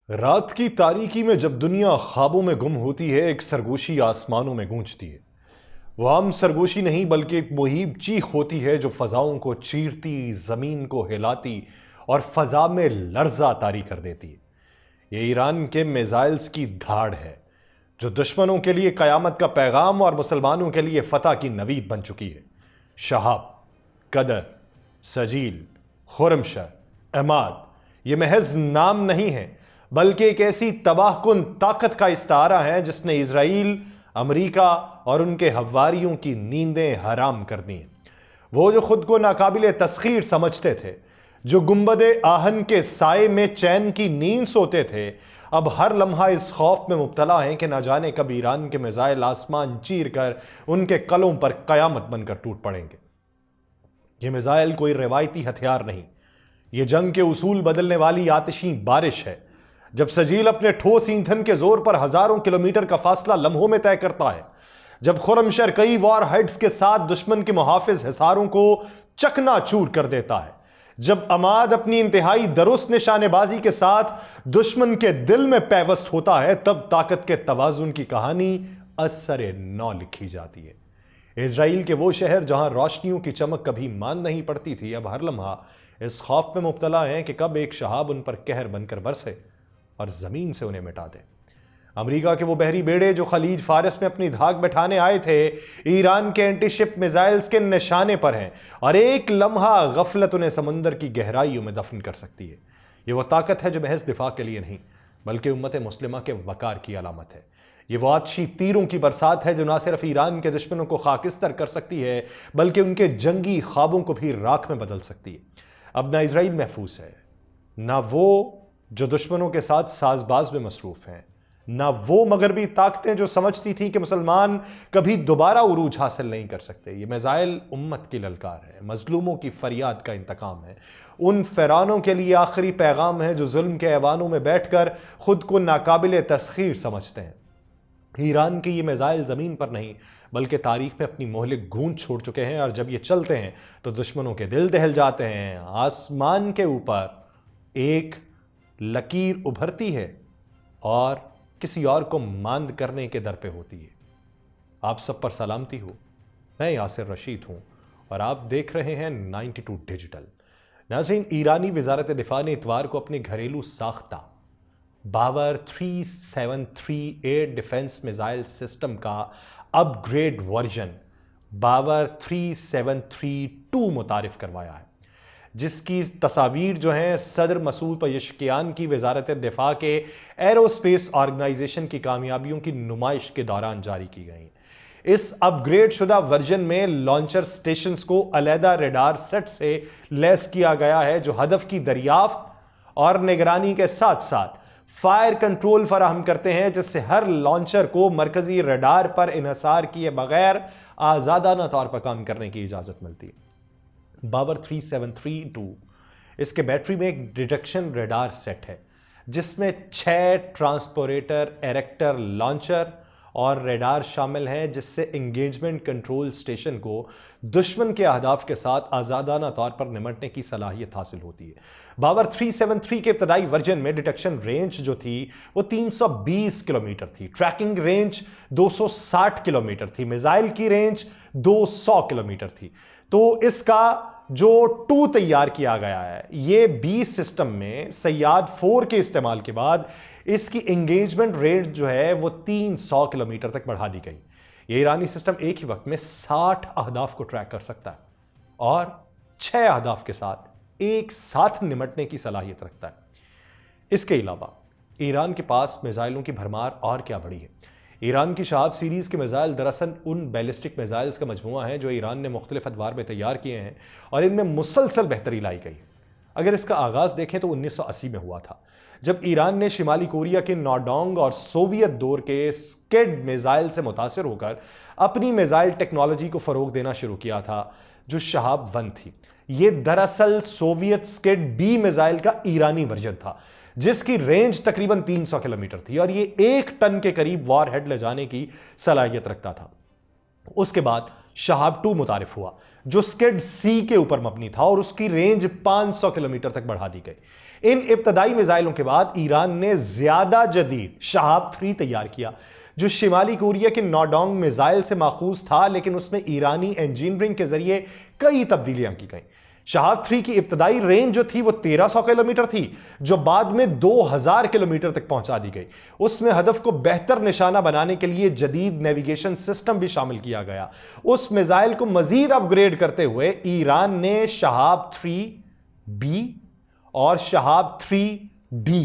رات کی تاریکی میں جب دنیا خوابوں میں گم ہوتی ہے، ایک سرگوشی آسمانوں میں گونجتی ہے۔ وہ عام سرگوشی نہیں بلکہ ایک مہیب چیخ ہوتی ہے جو فضاؤں کو چیرتی، زمین کو ہلاتی اور فضا میں لرزہ طاری کر دیتی ہے۔ یہ ایران کے میزائلز کی دھاڑ ہے جو دشمنوں کے لیے قیامت کا پیغام اور مسلمانوں کے لیے فتح کی نوید بن چکی ہے۔ شہاب، قدر، سجیل، خرمشہر، عماد یہ محض نام نہیں ہے بلکہ ایک ایسی تباہ کن طاقت کا استعارہ ہے جس نے اسرائیل، امریکہ اور ان کے حواریوں کی نیندیں حرام کر دی ہیں۔ وہ جو خود کو ناقابل تسخیر سمجھتے تھے، جو گنبد آہن کے سائے میں چین کی نیند سوتے تھے، اب ہر لمحہ اس خوف میں مبتلا ہیں کہ نہ جانے کب ایران کے میزائل آسمان چیر کر ان کے قلعوں پر قیامت بن کر ٹوٹ پڑیں گے۔ یہ میزائل کوئی روایتی ہتھیار نہیں، یہ جنگ کے اصول بدلنے والی آتشی بارش ہے۔ جب سجیل اپنے ٹھوس ایندھن کے زور پر ہزاروں کلومیٹر کا فاصلہ لمحوں میں طے کرتا ہے، جب خرمشہر کئی وار ہیڈز کے ساتھ دشمن کے محافظ حصاروں کو چکنا چور کر دیتا ہے، جب عماد اپنی انتہائی درست نشانے بازی کے ساتھ دشمن کے دل میں پیوست ہوتا ہے، تب طاقت کے توازن کی کہانی اثر نو لکھی جاتی ہے۔ اسرائیل کے وہ شہر جہاں روشنیوں کی چمک کبھی ماند نہیں پڑتی تھی، اب ہر لمحہ اس خوف میں مبتلا ہیں کہ کب ایک شہاب ان پر قہر بن کر برسے اور زمین سے انہیں مٹا دے۔ امریکہ کے وہ بحری بیڑے جو خلیج فارس میں اپنی دھاک بٹھانے آئے تھے، ایران کے اینٹی شپ میزائلز کے نشانے پر ہیں، اور ایک لمحہ غفلت انہیں سمندر کی گہرائیوں میں دفن کر سکتی ہے۔ یہ وہ طاقت ہے جو محض دفاع کے لیے نہیں بلکہ امت مسلمہ کے وقار کی علامت ہے۔ یہ وہ آتشی تیروں کی برسات ہے جو نہ صرف ایران کے دشمنوں کو خاکستر کر سکتی ہے بلکہ ان کے جنگی خوابوں کو بھی راکھ میں بدل سکتی ہے۔ اب نہ اسرائیل محفوظ ہے، نہ وہ جو دشمنوں کے ساتھ ساز باز میں مصروف ہیں، نہ وہ مغربی طاقتیں جو سمجھتی تھیں کہ مسلمان کبھی دوبارہ عروج حاصل نہیں کر سکتے۔ یہ میزائل امت کی للکار ہے، مظلوموں کی فریاد کا انتقام ہے، ان فیرانوں کے لیے آخری پیغام ہے جو ظلم کے ایوانوں میں بیٹھ کر خود کو ناقابل تسخیر سمجھتے ہیں۔ ایران کے یہ میزائل زمین پر نہیں بلکہ تاریخ میں اپنی مہلک گونج چھوڑ چکے ہیں، اور جب یہ چلتے ہیں تو دشمنوں کے دل دہل جاتے ہیں۔ آسمان کے اوپر ایک لکیر ابھرتی ہے اور کسی اور کو ماند کرنے کے در پہ ہوتی ہے۔ آپ سب پر سلامتی ہو، میں یاسر رشید ہوں اور آپ دیکھ رہے ہیں 92 ڈیجیٹل۔ ناظرین، ایرانی وزارت دفاع نے اتوار کو اپنے گھریلو ساختہ باور 373 ایئر ڈیفنس میزائل سسٹم کا اپ گریڈ ورژن باور 3732 متعارف کروایا ہے، جس کی تصاویر جو ہیں صدر مسعود پزشکیان کی وزارت دفاع کے ایرو اسپیس آرگنائزیشن کی کامیابیوں کی نمائش کے دوران جاری کی گئی ہیں۔ اس اپ گریڈ شدہ ورژن میں لانچر سٹیشنز کو علیحدہ ریڈار سیٹ سے لیس کیا گیا ہے جو ہدف کی دریافت اور نگرانی کے ساتھ ساتھ فائر کنٹرول فراہم کرتے ہیں، جس سے ہر لانچر کو مرکزی ریڈار پر انحصار کیے بغیر آزادانہ طور پر کام کرنے کی اجازت ملتی ہے۔ باور 3732 اس کے بیٹری میں ایک ڈیٹیکشن ریڈار سیٹ ہے جس میں 6 ٹرانسپوریٹر ایریکٹر لانچر اور ریڈار شامل ہیں، جس سے انگیجمنٹ کنٹرول سٹیشن کو دشمن کے اہداف کے ساتھ آزادانہ طور پر نمٹنے کی صلاحیت حاصل ہوتی ہے۔ باور 373 کے ابتدائی ورژن میں ڈیٹیکشن رینج جو تھی وہ 320 کلومیٹر تھی، ٹریکنگ رینج 260 کلومیٹر تھی، میزائل کی رینج 200 کلومیٹر تھی۔ تو اس کا جو 2 تیار کیا گیا ہے، یہ 20 سسٹم میں سیاد 4 کے استعمال کے بعد اس کی انگیجمنٹ رینج جو ہے وہ 300 کلومیٹر تک بڑھا دی گئی۔ یہ ایرانی سسٹم ایک ہی وقت میں 60 اہداف کو ٹریک کر سکتا ہے اور 6 اہداف کے ساتھ ایک ساتھ نمٹنے کی صلاحیت رکھتا ہے۔ اس کے علاوہ ایران کے پاس میزائلوں کی بھرمار اور کیا بڑی ہے۔ ایران کی شہاب سیریز کے میزائل دراصل ان بیلسٹک میزائلز کا مجموعہ ہے جو ایران نے مختلف ادوار میں تیار کیے ہیں اور ان میں مسلسل بہتری لائی گئی ہے۔ اگر اس کا آغاز دیکھیں تو 1980 میں ہوا تھا، جب ایران نے شمالی کوریا کے نوڈونگ اور سوویت دور کے سکیڈ میزائل سے متاثر ہو کر اپنی میزائل ٹیکنالوجی کو فروغ دینا شروع کیا تھا جو شہاب 1 تھی۔ یہ دراصل سوویت سکیڈ بی میزائل کا ایرانی ورژن تھا جس کی رینج تقریباً 300 کلومیٹر تھی اور یہ 1 ٹن کے قریب وار ہیڈ لے جانے کی صلاحیت رکھتا تھا۔ اس کے بعد شہاب 2 متعارف ہوا جو سکیڈ سی کے اوپر مبنی تھا اور اس کی رینج 500 کلومیٹر تک بڑھا دی گئی۔ ان ابتدائی میزائلوں کے بعد ایران نے زیادہ جدید شہاب 3 تیار کیا جو شمالی کوریا کے نوڈونگ میزائل سے ماخوذ تھا، لیکن اس میں ایرانی انجینئرنگ کے ذریعے کئی تبدیلیاں کی گئیں۔ شہاب 3 کی ابتدائی رینج جو تھی وہ 1300 کلومیٹر تھی، جو بعد میں 2000 کلومیٹر تک پہنچا دی گئی۔ اس میں ہدف کو بہتر نشانہ بنانے کے لیے جدید نیویگیشن سسٹم بھی شامل کیا گیا۔ اس میزائل کو مزید اپ گریڈ کرتے ہوئے ایران نے شہاب 3B اور شہاب 3D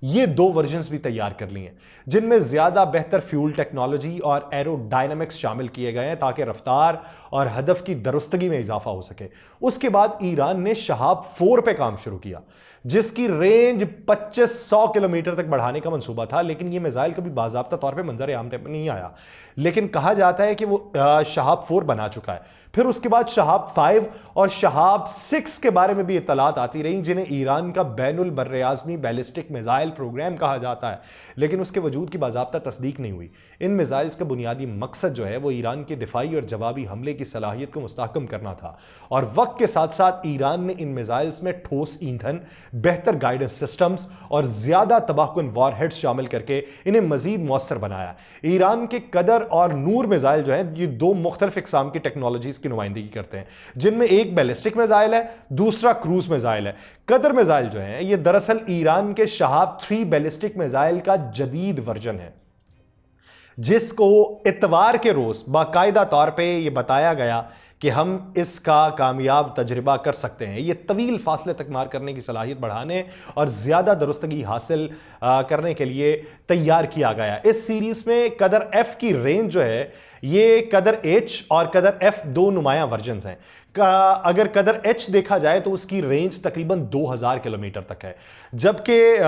یہ 2 ورژنز بھی تیار کر لی ہیں، جن میں زیادہ بہتر فیول ٹیکنالوجی اور ایرو ڈائنامکس شامل کیے گئے ہیں تاکہ رفتار اور ہدف کی درستگی میں اضافہ ہو سکے۔ اس کے بعد ایران نے شہاب 4 پہ کام شروع کیا، جس کی رینج 2500 کلومیٹر تک بڑھانے کا منصوبہ تھا، لیکن یہ میزائل کبھی باضابطہ طور پہ منظر عام پر نہیں آیا، لیکن کہا جاتا ہے کہ وہ شہاب 4 بنا چکا ہے۔ پھر اس کے بعد شہاب 5 اور شہاب 6 کے بارے میں بھی اطلاعات آتی رہیں، جنہیں ایران کا بین البراعظمی بیلسٹک میزائل پروگرام کہا جاتا ہے، لیکن اس کے وجود کی باضابطہ تصدیق نہیں ہوئی۔ ان میزائلز کا بنیادی مقصد جو ہے وہ ایران کے دفاعی اور جوابی حملے کی صلاحیت کو مستحکم کرنا تھا، اور وقت کے ساتھ ساتھ ایران نے ان میزائلز میں ٹھوس ایندھن، بہتر گائیڈنس سسٹمز اور زیادہ تباہ کن وار ہیڈز شامل کر کے انہیں مزید مؤثر بنایا۔ ایران کے قدر اور نور میزائل جو ہیں یہ 2 مختلف اقسام کی ٹیکنالوجیز کی نمائندگی کرتے ہیں، جن میں ایک بیلسٹک میزائل ہے، دوسرا کروز میزائل ہے۔ قدر میزائل جو ہیں یہ دراصل ایران کے شہاب 3 بیلسٹک میزائل کا جدید ورژن ہے، جس کو اتوار کے روز باقاعدہ طور پہ یہ بتایا گیا کہ ہم اس کا کامیاب تجربہ کر سکتے ہیں۔ یہ طویل فاصلے تک مار کرنے کی صلاحیت بڑھانے اور زیادہ درستگی حاصل کرنے کے لیے تیار کیا گیا۔ اس سیریز میں قدر F کی رینج جو ہے یہ قدر H اور قدر F 2 نمایاں ورژنز ہیں۔ اگر قدر H دیکھا جائے تو اس کی رینج تقریباً 2000 کلومیٹر تک ہے، جبکہ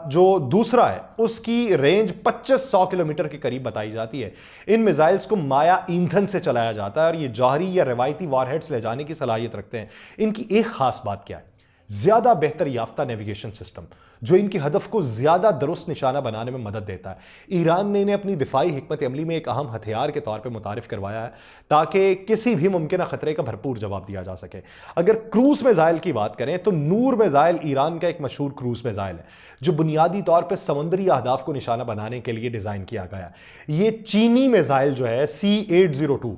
جو دوسرا ہے اس کی رینج 2500 کلومیٹر کے قریب بتائی جاتی ہے۔ ان میزائلز کو مایا ایندھن سے چلایا جاتا ہے اور یہ جوہری یا روایتی وار ہیڈز لے جانے کی صلاحیت رکھتے ہیں۔ ان کی ایک خاص بات کیا ہے؟ زیادہ بہتر یافتہ نیویگیشن سسٹم جو ان کے ہدف کو زیادہ درست نشانہ بنانے میں مدد دیتا ہے۔ ایران نے انہیں اپنی دفاعی حکمت عملی میں ایک اہم ہتھیار کے طور پہ متعارف کروایا ہے تاکہ کسی بھی ممکنہ خطرے کا بھرپور جواب دیا جا سکے۔ اگر کروز میزائل کی بات کریں تو نور میزائل ایران کا ایک مشہور کروز میزائل ہے جو بنیادی طور پہ سمندری اہداف کو نشانہ بنانے کے لیے ڈیزائن کیا گیا ہے۔ یہ چینی میزائل جو ہے C802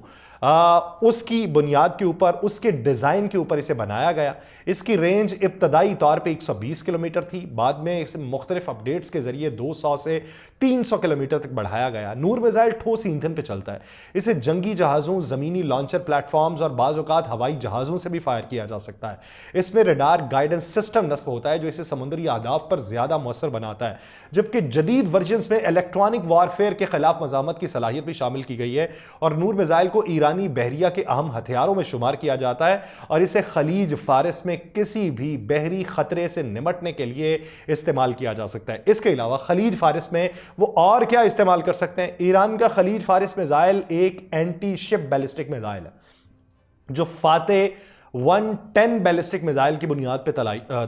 اس کی بنیاد کے اوپر، اس کے ڈیزائن کے اوپر اسے بنایا گیا۔ اس کی رینج ابتدائی طور پہ 120 کلومیٹر تھی، بعد میں اسے مختلف اپڈیٹس کے ذریعے 200 سے 300 کلومیٹر تک بڑھایا گیا۔ نور میزائل ٹھوس ایندھن پہ چلتا ہے، اسے جنگی جہازوں، زمینی لانچر پلیٹ فارمز اور بعض اوقات ہوائی جہازوں سے بھی فائر کیا جا سکتا ہے۔ اس میں ریڈار گائیڈنس سسٹم نصب ہوتا ہے جو اسے سمندری اہداف پر زیادہ مؤثر بناتا ہے، جبکہ جدید ورژنز میں الیکٹرانک وارفیئر کے خلاف مزاحمت کی صلاحیت بھی شامل کی گئی ہے، اور نور میزائل کو ایرانی بحریہ کے اہم ہتھیاروں میں شمار کیا جاتا ہے اور اسے خلیج فارس میں کسی بھی بحری خطرے سے نمٹنے کے لیے استعمال کیا جا سکتا ہے۔ اس کے علاوہ خلیج فارس میں وہ اور کیا استعمال کر سکتے ہیں؟ ایران کا خلیج فارس میزائل ایک اینٹی شپ بیلسٹک میزائل ہے جو فاتح 110 بیلسٹک میزائل کی بنیاد پہ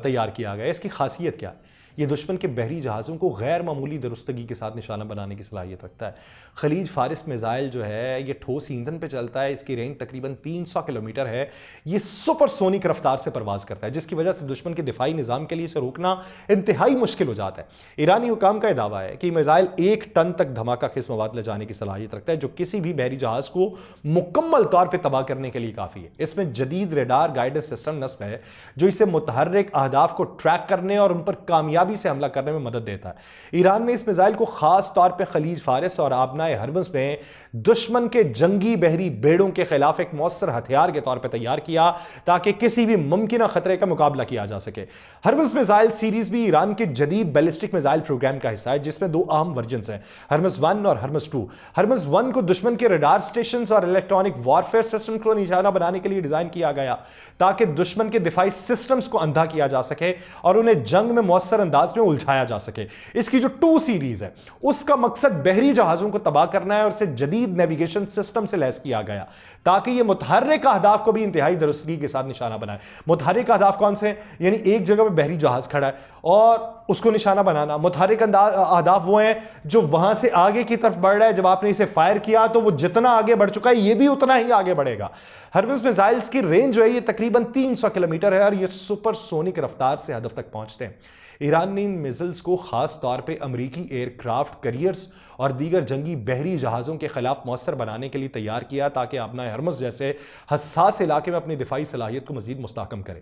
تیار کیا گیا ہے۔ اس کی خاصیت کیا ہے؟ یہ دشمن کے بحری جہازوں کو غیر معمولی درستگی کے ساتھ نشانہ بنانے کی صلاحیت رکھتا ہے۔ خلیج فارس میزائل جو ہے یہ ٹھوس ایندھن پہ چلتا ہے، اس کی رینج تقریباً 300 کلومیٹر ہے۔ یہ سپر سونک رفتار سے پرواز کرتا ہے، جس کی وجہ سے دشمن کے دفاعی نظام کے لیے اسے روکنا انتہائی مشکل ہو جاتا ہے۔ ایرانی حکام کا یہ دعویٰ ہے کہ یہ میزائل 1 ٹن تک دھماکہ خیز مواد لے جانے کی صلاحیت رکھتا ہے، جو کسی بھی بحری جہاز کو مکمل طور پہ تباہ کرنے کے لیے کافی ہے۔ اس میں جدید ریڈار گائیڈنس سسٹم نصب ہے جو اسے متحرک اہداف کو ٹریک کرنے اور ان پر کامیابی سے حملہ کرنے میں مدد دیتا ہے۔ ایران نے اس میزائل کو خاص طور پہ خلیج فارس اور آبنائے ہرمز میں دشمن کے جنگی بحری بیڑوں کے خلاف ایک مؤثر ہتھیار کے طور پہ تیار کیا تاکہ کسی بھی ممکنہ خطرے کا مقابلہ کیا جا سکے۔ ہرمز میزائل سیریز بھی ایران کے جدید بیلسٹک میزائل پروگرام کا حصہ ہے، جس میں 2 اہم ورژنز ہیں، ہرمز 1 اور ہرمز 2۔ ہرمز 1 کو دشمن کے ریڈار سٹیشنز اور الیکٹرانک وارفیئر سسٹم کو نشانہ بنانے کے لیے ڈیزائن کیا گیا تاکہ دشمن کے دفاعی سسٹمز کو اندھا کیا جا سکے اور انہیں جنگ میں مؤثر انداز انداز میں الجھایا جا سکے۔ اس کی جو 2 سیریز ہے اس کا مقصد بحری جہازوں کو تباہ کرنا ہے اور اسے جدید نیویگیشن سسٹم سے لیس کیا گیا تاکہ یہ متحرک اہداف کو بھی انتہائی درستگی کے ساتھ نشانہ بنائے۔ متحرک اہداف کون سے ہیں؟ یعنی ایک جگہ پہ بحری جہاز کھڑا ہے اور اس کو نشانہ بنانا۔ متحرک اہداف وہ ہیں جو وہاں سے آگے کی طرف بڑھ رہا ہے، جب آپ نے اسے فائر کیا تو وہ جتنا آگے بڑھ چکا ہے یہ بھی اتنا ہی آگے بڑھے گا۔ ہرمز میزائلز کی رینج جو ہے یہ تقریباً 300 کلومیٹر ہے اور یہ سپر سونک رفتار سے ہدف تک پہنچتے ہیں۔ ایران نے ان میزائلز کو خاص طور پہ امریکی ایئر کرافٹ کیریئرز اور دیگر جنگی بحری جہازوں کے خلاف مؤثر بنانے کے لیے تیار کیا تاکہ اپنا ہرمز جیسے حساس علاقے میں اپنی دفاعی صلاحیت کو مزید مستحکم کرے۔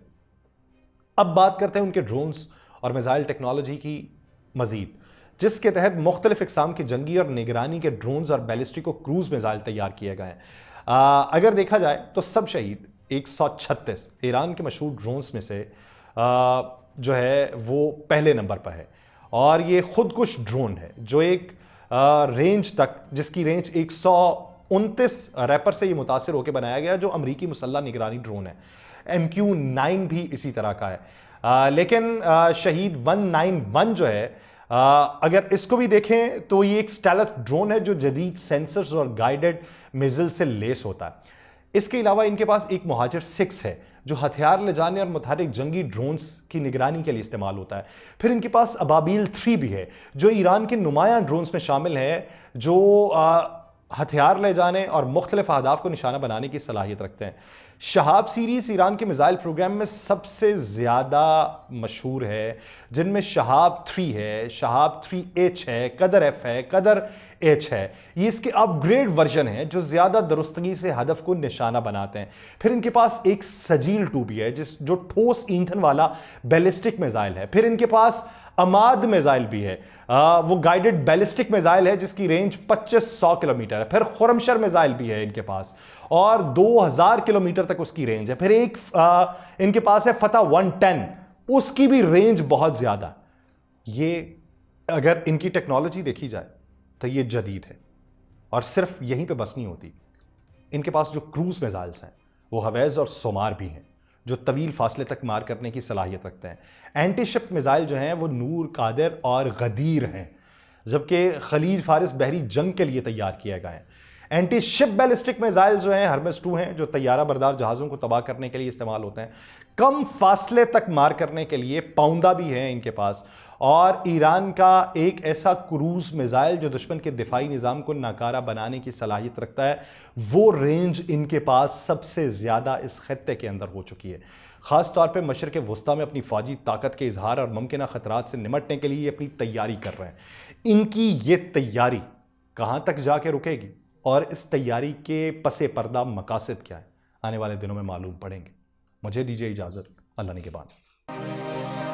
اب بات کرتے ہیں ان کے ڈرونز اور میزائل ٹیکنالوجی کی مزید، جس کے تحت مختلف اقسام کے جنگی اور نگرانی کے ڈرونز اور بیلسٹک و کروز میزائل تیار کیے گئے ہیں۔ اگر دیکھا جائے تو سب شہید 136 ایران کے مشہور ڈرونز میں سے جو ہے وہ پہلے نمبر پر ہے، اور یہ خودکش ڈرون ہے جو ایک رینج تک، جس کی رینج 129 ریپر سے یہ متاثر ہو کے بنایا گیا، جو امریکی مسلح نگرانی ڈرون ہے۔ MQ-9 بھی اسی طرح کا ہے، لیکن شہید 191 جو ہے اگر اس کو بھی دیکھیں تو یہ ایک اسٹیلتھ ڈرون ہے جو جدید سینسرز اور گائیڈڈ میزل سے لیس ہوتا ہے۔ اس کے علاوہ ان کے پاس ایک مہاجر 6 ہے جو ہتھیار لے جانے اور متحرک جنگی ڈرونز کی نگرانی کے لیے استعمال ہوتا ہے۔ پھر ان کے پاس ابابیل 3 بھی ہے جو ایران کے نمایاں ڈرونز میں شامل ہے، جو ہتھیار لے جانے اور مختلف اہداف کو نشانہ بنانے کی صلاحیت رکھتے ہیں۔ شہاب سیریز ایران کے میزائل پروگرام میں سب سے زیادہ مشہور ہے، جن میں شہاب 3 ہے، شہاب 3H ہے، قدر F ہے، قدر H ہے۔ یہ اس کے اپ گریڈ ورژن ہیں جو زیادہ درستگی سے ہدف کو نشانہ بناتے ہیں۔ پھر ان کے پاس ایک سجیل 2 بھی ہے جو ٹھوس ایندھن والا بیلسٹک میزائل ہے۔ پھر ان کے پاس اماد میزائل بھی ہے، وہ گائیڈڈ بیلسٹک میزائل ہے جس کی رینج 2500 کلومیٹر ہے۔ پھر خرمشر میزائل بھی ہے ان کے پاس اور 2000 کلومیٹر تک اس کی رینج ہے۔ پھر ایک ان کے پاس ہے فتح 110، اس کی بھی رینج بہت زیادہ۔ یہ اگر ان کی ٹیکنالوجی دیکھی جائے تو یہ جدید ہے، اور صرف یہیں پہ بس نہیں ہوتی۔ ان کے پاس جو کروز میزائلز ہیں وہ ہویز اور سومار بھی ہیں جو طویل فاصلے تک مار کرنے کی صلاحیت رکھتے ہیں۔ اینٹی شپ میزائل جو ہیں وہ نور، قادر اور غدیر ہیں، جبکہ خلیج فارس بحری جنگ کے لیے تیار کیے گئے ہیں۔ اینٹی شپ بیلسٹک میزائل جو ہیں ہرمز 2 ہیں جو طیارہ بردار جہازوں کو تباہ کرنے کے لیے استعمال ہوتے ہیں۔ کم فاصلے تک مار کرنے کے لیے پاؤندہ بھی ہیں ان کے پاس، اور ایران کا ایک ایسا کروز میزائل جو دشمن کے دفاعی نظام کو ناکارہ بنانے کی صلاحیت رکھتا ہے، وہ رینج ان کے پاس سب سے زیادہ اس خطے کے اندر ہو چکی ہے۔ خاص طور پہ مشرق وسطیٰ میں اپنی فوجی طاقت کے اظہار اور ممکنہ خطرات سے نمٹنے کے لیے اپنی تیاری کر رہے ہیں۔ ان کی یہ تیاری کہاں تک جا کے رکے گی اور اس تیاری کے پس پردہ مقاصد کیا ہے، آنے والے دنوں میں معلوم پڑیں گے۔ مجھے دیجیے اجازت، اللہ نگہبان۔